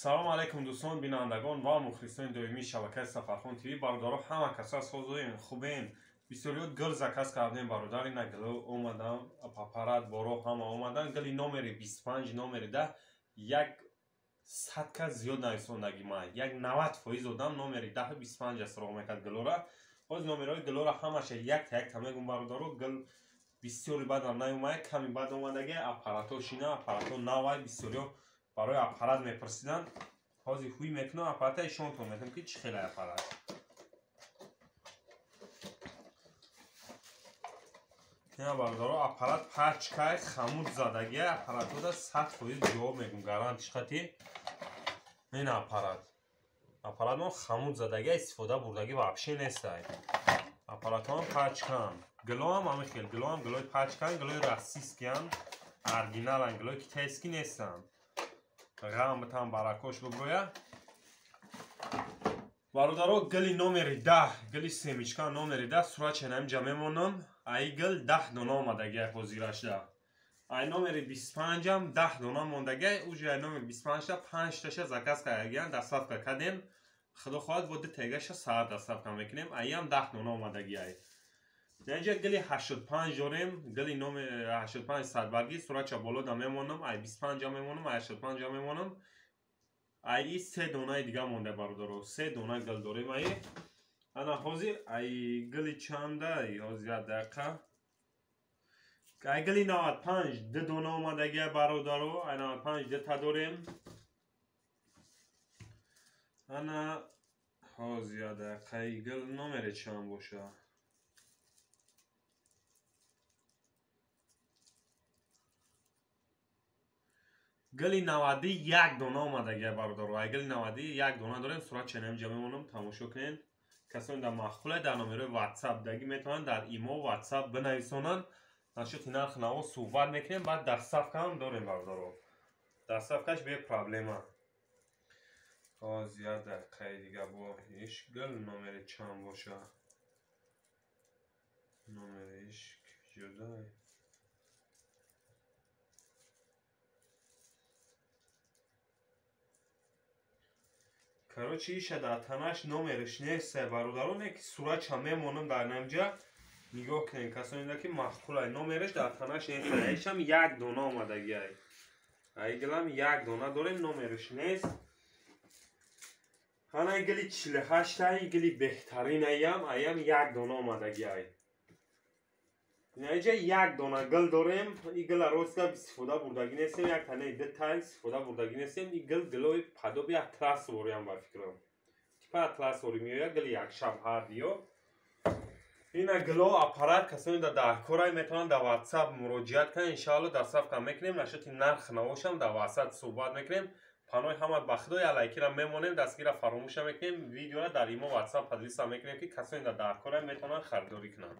салом алайкум дӯстон бинандагон ва мухлисони доимии шабакаи Сафархон ТВ. бародаро ҳама касо ҳозирин хубен. бисёриҳо гил заказ кардем бародар ина гил омадам папарат боро ҳама омадан гили номери 25 номери 10 як садка зиёд нависондагӣ май як 90% одам номери 10 25 сароғ мекард гилора. ҳозир номериҳои гилора ҳамаша якта якта мегум бародаро. гил бисёри бадам наомад, ками бад омадаги аппаратҳо шина аппаратҳо навай бисёриҳо барои аппарат мепурсидан. ҳозир ҳуй мекунам аппарата ишонтон метавонам ки чӣ хеле аппарат. ина бародаро аппарат пачкай хамуд задаги аппаратода 100% ҷавоб мегум гарантиш хати. ина аппаратон хамуд задаги истифода бурдаги вообще нестай. аппаратон пачкан гилоам ҳамин хел гилоам гилои пачкан гилои российскиян оригиналан гилои китайский нестан. ғам битам баракош буброя бародаро. гили номери 10 гили семичка номери 10 сура ченам ҷа мемонам. ай гил 10 дона омадаги ҳозирашда. ай номери 25 ам 10 дона мондаги уже ай номери 25 та 5 таша заказ кардагиан доставка кардем. худо хоҳад води тегаша саат доставка мекунем. ай ам 10 дона омадаги ай. инҷа гили 85 дорем. гили номери 85 садбарги сурача болода мемонам. ай 25 ам мемонам, ай 85 ам мемонам. ай 3 донаи дига монда бародаро. 3 дона гил дорем ай. ана ҳозир ай гили чандай ҳозир як дақиқа. ай гили 95 2 дона омадаги бародаро. ай 95 2 дорем. ана ҳозир як дақиқа гил номери чанд боша. гили 91 дона омадаги бародаро. ай гили 91 дона дорем. сурат ченам ҷа мемонам. тамошо кунед. касоне дар маххуле дар номерои WhatsApp даги метавонанд дар имо WhatsApp бинависонанд. нашоти нарх наво суҳбат мекунем. баъд доставка ҳам дорем бародаро. доставкаш бе проблема. ҳозир як дақиқаи дига бо ишк гил номери чанд боша. номери ишк ҷудай. короче иша дар танаш номериш нест бародаро. не ки сурача мемонам дар намҷа. нигоҳ кунед касоне ки маххулай номериш дар танаш нест. ишам 1 дона омадаги ай. ай гилам 1 дона дорем номериш нест. ана ай гили 48 ай гили беҳтарин аям аям 1 дона омадаги ай. инҷа 1 дона гил дорем. ин гила ростгап истифода бурдаги нестем. як танаи дитал истифода бурдаги нестем. ин гил гилои падоби атласвориам ба фикрам. типа атласвори меояд гили якшаб ҳардиё. ина гило аппарат касоне дар даҳкорай метавонанд дар WhatsApp муроҷиат кунанд. иншоалло доставка мекунем. нашоти нарх навошам дар васат суҳбат мекунем. паноҳи ҳамат ба худо. лайкира мемонем дастгира фаромӯша мекунем. видеора дар имо WhatsApp адлиса мекунем ки касоне дар даҳкорай метавонанд харидорӣ кунанд.